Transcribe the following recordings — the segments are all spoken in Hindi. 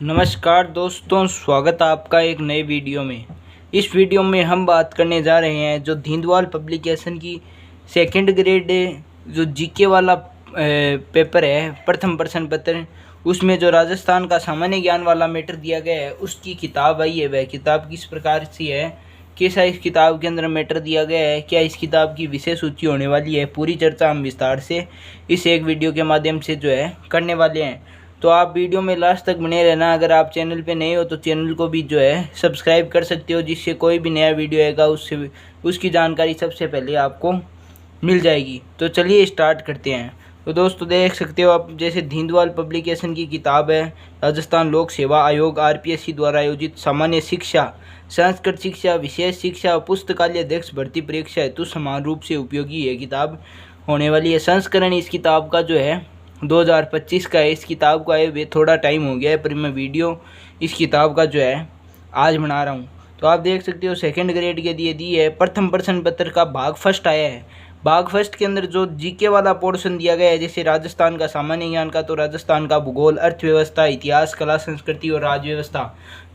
नमस्कार दोस्तों, स्वागत है आपका एक नए वीडियो में। इस वीडियो में हम बात करने जा रहे हैं जो धिंदवाल पब्लिकेशन की सेकंड ग्रेड जो जीके वाला पेपर है, प्रथम प्रश्न पत्र, उसमें जो राजस्थान का सामान्य ज्ञान वाला मैटर दिया गया है उसकी किताब आई है। वह किताब किस प्रकार से है, कैसा इस किताब के अंदर मैटर दिया गया है, क्या इस किताब की विषय सूची होने वाली है, पूरी चर्चा हम विस्तार से इस एक वीडियो के माध्यम से जो है करने वाले हैं। तो आप वीडियो में लास्ट तक बने रहना। अगर आप चैनल पे नए हो तो चैनल को भी जो है सब्सक्राइब कर सकते हो, जिससे कोई भी नया वीडियो आएगा उसकी जानकारी सबसे पहले आपको मिल जाएगी। तो चलिए स्टार्ट करते हैं। तो दोस्तों देख सकते हो आप, जैसे धिंदवाल पब्लिकेशन की किताब है राजस्थान लोक सेवा आयोग RPSC द्वारा आयोजित सामान्य शिक्षा, संस्कृत शिक्षा, विशेष शिक्षा और पुस्तकालय अध्यक्ष भर्ती परीक्षा हेतु समान रूप से उपयोगी ये किताब होने वाली है। संस्करण इस किताब का जो है 2025 का है। इस किताब को आए हुए थोड़ा टाइम हो गया है, पर मैं वीडियो इस किताब का जो है आज बना रहा हूँ। तो आप देख सकते हो सेकंड ग्रेड के लिए दी है। प्रथम प्रश्न पत्र का भाग फर्स्ट आया है। भाग फर्स्ट के अंदर जो जीके वाला पोर्शन दिया गया है, जैसे राजस्थान का सामान्य ज्ञान का, तो राजस्थान का भूगोल, अर्थव्यवस्था, इतिहास, कला, संस्कृति और राज्य व्यवस्था,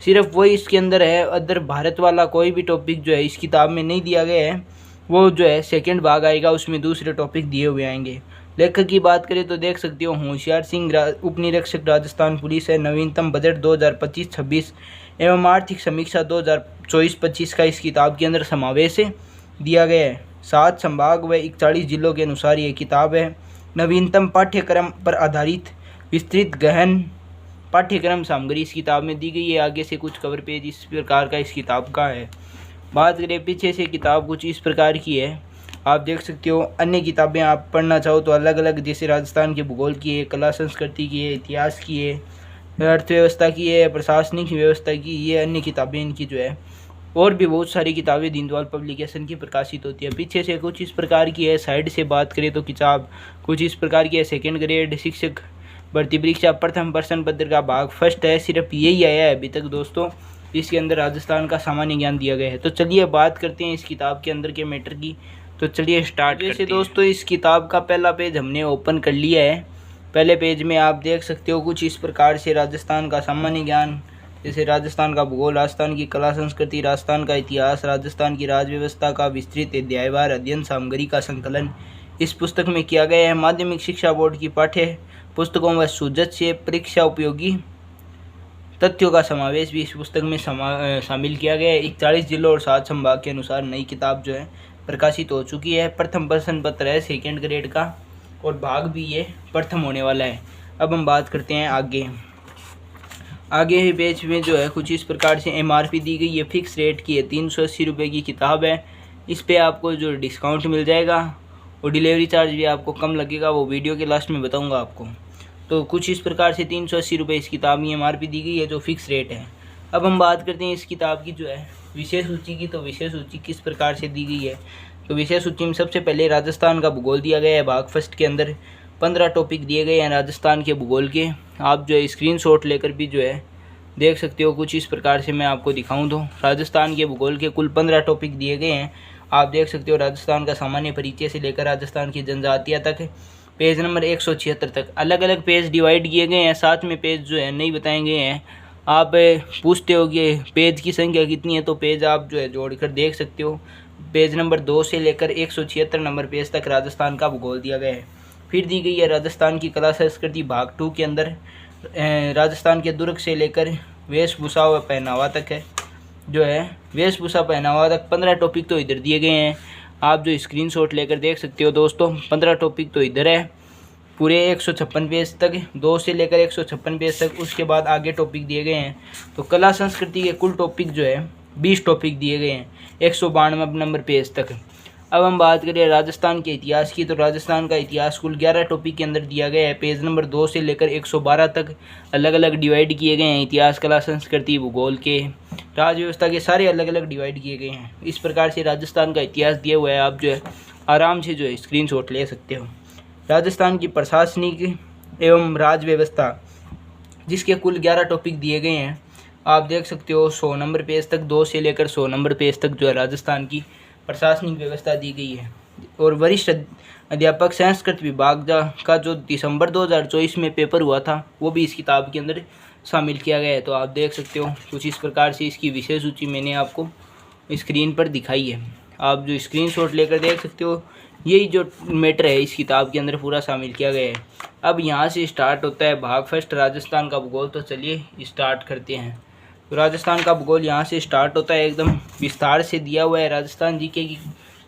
सिर्फ वही इसके अंदर है। अदर भारत वाला कोई भी टॉपिक जो है इस किताब में नहीं दिया गया है। वो जो है सेकेंड भाग आएगा, उसमें दूसरे टॉपिक दिए हुए आएंगे। लेखक की बात करें तो देख सकते हो होशियार सिंह उप निरीक्षक राजस्थान पुलिस है। नवीनतम बजट 2025-26 एवं आर्थिक समीक्षा 2024-25 का इस किताब के अंदर समावेश दिया गया है। 7 संभाग व 41 जिलों के अनुसार ये किताब है। नवीनतम पाठ्यक्रम पर आधारित विस्तृत गहन पाठ्यक्रम सामग्री इस किताब में दी गई है। आगे से कुछ कवर पेज इस प्रकार का इस किताब का है। बात करें पीछे से, किताब कुछ इस प्रकार की है, आप देख सकते हो। अन्य किताबें आप पढ़ना चाहो तो अलग अलग, जैसे राजस्थान के भूगोल की है, कला संस्कृति की है, इतिहास की है, अर्थव्यवस्था की है, प्रशासनिक व्यवस्था की, ये अन्य किताबें इनकी जो है। और भी बहुत सारी किताबें धिंदवाल पब्लिकेशन की प्रकाशित होती है। पीछे से कुछ इस प्रकार की है। साइड से बात करें तो किताब कुछ इस प्रकार की है। सेकेंड ग्रेड शिक्षक भर्ती परीक्षा प्रथम प्रश्न पत्र का भाग फर्स्ट है। सिर्फ यही आया है अभी तक दोस्तों, इसके अंदर राजस्थान का सामान्य ज्ञान दिया गया है। तो चलिए बात करते हैं इस किताब के अंदर के मैटर की। तो चलिए स्टार्ट करते हैं। दोस्तों इस किताब का पहला पेज हमने ओपन कर लिया है। पहले पेज में आप देख सकते हो कुछ इस प्रकार से राजस्थान का सामान्य ज्ञान, जैसे राजस्थान का भूगोल, राजस्थान की कला संस्कृति, राजस्थान का इतिहास, राजस्थान की राज्य व्यवस्था का विस्तृत अध्यायवार अध्ययन सामग्री का संकलन इस पुस्तक में किया गया है। माध्यमिक शिक्षा बोर्ड की पाठ्य पुस्तकों व सुजत से परीक्षा उपयोगी तथ्यों का समावेश भी इस पुस्तक में शामिल किया गया है। 41 जिलों और 7 संभाग के अनुसार नई किताब जो है प्रकाशित हो चुकी है। प्रथम प्रश्न पत्र है सेकेंड ग्रेड का, और भाग भी ये प्रथम होने वाला है। अब हम बात करते हैं आगे ही पेज में जो है कुछ इस प्रकार से MRP दी गई है। फिक्स रेट की है, 380 रुपये की किताब है। इस पर आपको जो डिस्काउंट मिल जाएगा और डिलीवरी चार्ज भी आपको कम लगेगा, वो वीडियो के लास्ट में बताऊँगा आपको। तो कुछ इस प्रकार से 380 रुपये इस किताब में MRP दी गई है, जो फिक्स रेट है। अब हम बात करते हैं इस किताब की जो है विषय सूची की। तो विषय सूची किस प्रकार से दी गई है, तो विषय सूची में सबसे पहले राजस्थान का भूगोल दिया गया है। भाग फर्स्ट के अंदर 15 टॉपिक दिए गए हैं राजस्थान के भूगोल के। आप जो है स्क्रीनशॉट लेकर भी जो है देख सकते हो। कुछ इस प्रकार से मैं आपको दिखाऊं तो राजस्थान के भूगोल के कुल 15 टॉपिक दिए गए हैं। आप देख सकते हो राजस्थान का सामान्य परिचय से लेकर राजस्थान की जनजातियाँ तक, पेज नंबर 176 तक अलग अलग पेज डिवाइड किए गए हैं। साथ में पेज जो है नहीं बताए गए हैं। आप पूछते हो कि पेज की संख्या कितनी है, तो पेज आप जो है जोड़कर देख सकते हो। पेज नंबर 2 से लेकर 176 नंबर पेज तक राजस्थान का भूगोल दिया गया है। फिर दी गई है राजस्थान की कला संस्कृति। भाग 2 के अंदर राजस्थान के दुर्ग से लेकर वेशभूषा व पहनावा तक है, जो है वेशभूषा पहनावा तक 15 टॉपिक तो इधर दिए गए हैं। आप जो स्क्रीनशॉट लेकर देख सकते हो दोस्तों, 15 टॉपिक तो इधर है पूरे 156 पेज तक, 2 से लेकर 156 पेज तक। उसके बाद आगे टॉपिक दिए गए हैं। तो कला संस्कृति के कुल टॉपिक जो है 20 टॉपिक दिए गए हैं 192 नंबर पेज तक। अब हम बात करें राजस्थान के इतिहास की, तो राजस्थान का इतिहास कुल 11 टॉपिक के अंदर दिया गया है। पेज नंबर 2 से लेकर 112 तक अलग अलग डिवाइड किए गए हैं। इतिहास, कला संस्कृति, भूगोल के, राज्य व्यवस्था के सारे अलग अलग डिवाइड किए गए हैं। इस प्रकार से राजस्थान का इतिहास दिया हुआ है। आप जो है आराम से जो है स्क्रीनशॉट ले सकते हो। राजस्थान की प्रशासनिक एवं राज्य व्यवस्था, जिसके कुल 11 टॉपिक दिए गए हैं। आप देख सकते हो 100 नंबर पेज तक, 2 से लेकर 100 नंबर पेज तक जो है राजस्थान की प्रशासनिक व्यवस्था दी गई है। और वरिष्ठ अध्यापक संस्कृत विभाग का जो दिसंबर 2024 में पेपर हुआ था वो भी इस किताब के अंदर शामिल किया गया है। तो आप देख सकते हो कुछ इस प्रकार से इसकी विषय सूची मैंने आपको स्क्रीन पर दिखाई है। आप जो स्क्रीनशॉट लेकर देख सकते हो, यही जो मैटर है इस किताब के अंदर पूरा शामिल किया गया है। अब यहाँ से स्टार्ट होता है भाग फर्स्ट, राजस्थान का भूगोल। तो चलिए स्टार्ट करते हैं। तो राजस्थान का भूगोल यहाँ से स्टार्ट होता है, एकदम विस्तार से दिया हुआ है। राजस्थान जीके की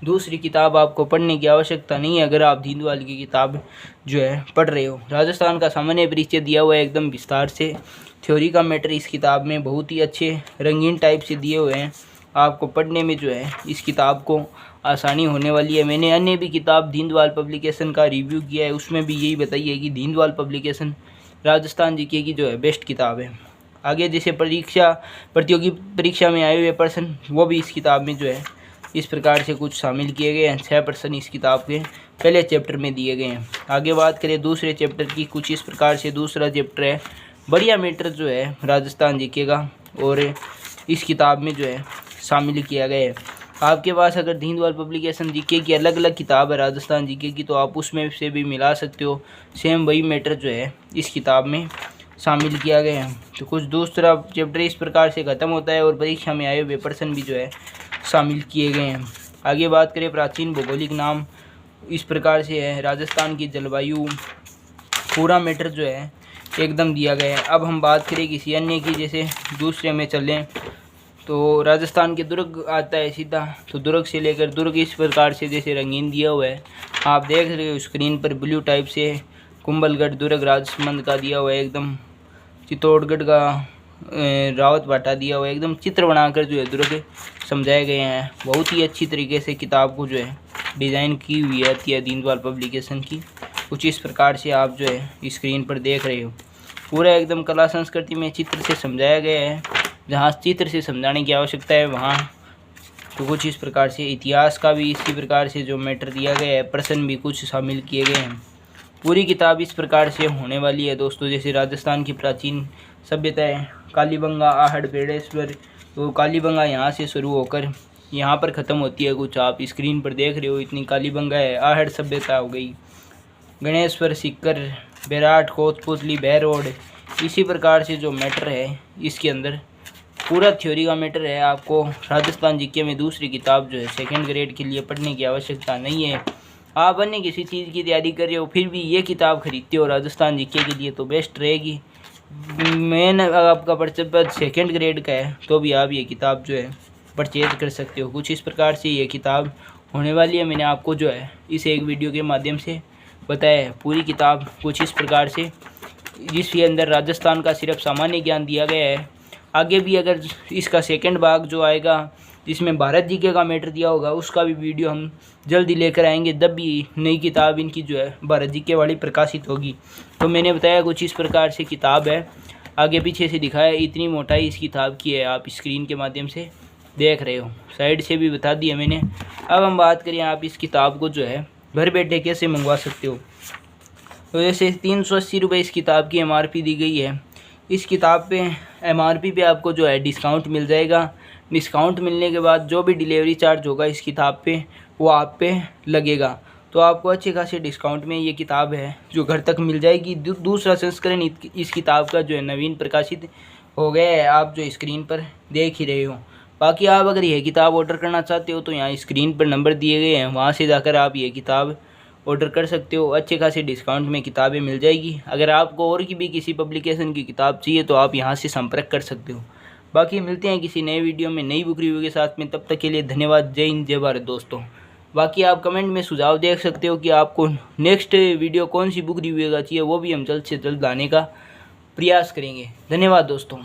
दूसरी किताब आपको पढ़ने की आवश्यकता नहीं है अगर आप दीनदयाल की किताब जो है पढ़ रहे हो। राजस्थान का सामान्य परिचय दिया हुआ है एकदम विस्तार से। थ्योरी का मैटर इस किताब में बहुत ही अच्छे रंगीन टाइप से दिए हुए हैं, आपको पढ़ने में जो है इस किताब को आसानी होने वाली है। मैंने अन्य भी किताब दीनदयाल पब्लिकेशन का रिव्यू किया है, उसमें भी यही बताई है कि दीनदयाल पब्लिकेशन राजस्थान जीके की जो है बेस्ट किताब है। आगे जैसे प्रतियोगी परीक्षा में आए हुए प्रश्न वो भी इस किताब में जो है इस प्रकार से कुछ शामिल किए गए हैं। 6 प्रश्न इस किताब के पहले चैप्टर में दिए गए हैं। आगे बात करें दूसरे चैप्टर की, कुछ इस प्रकार से दूसरा चैप्टर है बढ़िया मैटर जो है राजस्थान जीके का, और इस किताब में जो है शामिल किया गया है। आपके पास अगर दीनदयाल पब्लिकेशन जीके की अलग अलग किताब है राजस्थान जीके की, तो आप उसमें से भी मिला सकते हो। सेम वही मैटर जो है इस किताब में शामिल किया गया है। तो कुछ दूसरा चैप्टर इस प्रकार से ख़त्म होता है और परीक्षा में आए हुए प्रश्न भी जो है शामिल किए गए हैं। आगे बात करें प्राचीन भौगोलिक नाम, इस प्रकार से है। राजस्थान की जलवायु पूरा मैटर जो है एकदम दिया गया है। अब हम बात करें किसी अन्य की, जैसे दूसरे में चलें तो राजस्थान के दुर्ग आता है सीधा। तो दुर्ग से लेकर दुर्ग इस प्रकार से जैसे रंगीन दिया हुआ है, आप देख रहे हो स्क्रीन पर ब्लू टाइप से। कुंभलगढ़ दुर्ग राजसमंद का दिया हुआ है एकदम। चित्तौड़गढ़ का रावत भाटा दिया हुआ है, एकदम चित्र बनाकर जो है दुर्ग समझाए गए हैं। बहुत ही अच्छी तरीके से किताब को जो है डिज़ाइन की हुई है दीनदयाल पब्लिकेशन की। कुछ इस प्रकार से आप जो है स्क्रीन पर देख रहे हो, पूरा एकदम कला संस्कृति में चित्र से समझाया गया है। जहाँ चित्र से समझाने की आवश्यकता है वहाँ तो कुछ इस प्रकार से इतिहास का भी इसी प्रकार से जो मैटर दिया गया है, प्रश्न भी कुछ शामिल किए गए हैं। पूरी किताब इस प्रकार से होने वाली है दोस्तों। जैसे राजस्थान की प्राचीन सभ्यताएं, कालीबंगा, आहड़, बेड़ेश्वर। तो कालीबंगा यहाँ से शुरू होकर यहाँ पर ख़त्म होती है। कुछ आप स्क्रीन पर देख रहे हो इतनी कालीबंगा है। आहड़ सभ्यता हो गई, गणेश्वर, सीकर, बेराट, कोतपुतली, बहरोड। इसी प्रकार से जो मैटर है इसके अंदर पूरा थ्योरी का मैटर है। आपको राजस्थान जीके में दूसरी किताब जो है सेकंड ग्रेड के लिए पढ़ने की आवश्यकता नहीं है। आप अन्य किसी चीज़ की तैयारी कर रहे हो फिर भी ये किताब खरीदते हो राजस्थान जीके के लिए तो बेस्ट रहेगी। मेन आपका परचेज सेकंड ग्रेड का है तो भी आप ये किताब जो है परचेज कर सकते हो। कुछ इस प्रकार से ये किताब होने वाली है। मैंने आपको जो है इस एक वीडियो के माध्यम से बताया है। पूरी किताब कुछ इस प्रकार से, जिसके अंदर राजस्थान का सिर्फ सामान्य ज्ञान दिया गया है। आगे भी अगर इसका सेकंड भाग जो आएगा जिसमें भारत जीके का मैटर दिया होगा उसका भी वीडियो हम जल्दी लेकर आएंगे, जब भी नई किताब इनकी जो है भारत जीके वाली प्रकाशित होगी। तो मैंने बताया कुछ इस प्रकार से किताब है, आगे पीछे से दिखाया, इतनी मोटाई इस किताब की है, आप स्क्रीन के माध्यम से देख रहे हो। साइड से भी बता दिया मैंने। अब हम बात करें आप इस किताब को जो है घर बैठे कैसे मंगवा सकते हो। तो जैसे 380 रुपये इस किताब की MRP दी गई है। इस किताब पे MRP पे आपको जो है डिस्काउंट मिल जाएगा। डिस्काउंट मिलने के बाद जो भी डिलीवरी चार्ज होगा इस किताब पे वो आप पे लगेगा। तो आपको अच्छे खासे डिस्काउंट में ये किताब है जो घर तक मिल जाएगी। दूसरा संस्करण इस किताब का जो है नवीन प्रकाशित हो गया है, आप जो स्क्रीन पर देख ही रहे हो। बाकी आप अगर यह किताब ऑर्डर करना चाहते हो तो यहाँ स्क्रीन पर नंबर दिए गए हैं, वहाँ से जाकर आप ये किताब ऑर्डर कर सकते हो। अच्छे खासे डिस्काउंट में किताबें मिल जाएगी। अगर आपको और की भी किसी पब्लिकेशन की किताब चाहिए तो आप यहाँ से संपर्क कर सकते हो। बाकी मिलते हैं किसी नए वीडियो में नई बुक रिव्यू के साथ में, तब तक के लिए धन्यवाद। जय हिंद, जय भारत दोस्तों। बाकी आप कमेंट में सुझाव देख सकते हो कि आपको नेक्स्ट वीडियो कौन सी बुक रिव्यू का चाहिए, वो भी हम जल्द से जल्द लाने का प्रयास करेंगे। धन्यवाद दोस्तों।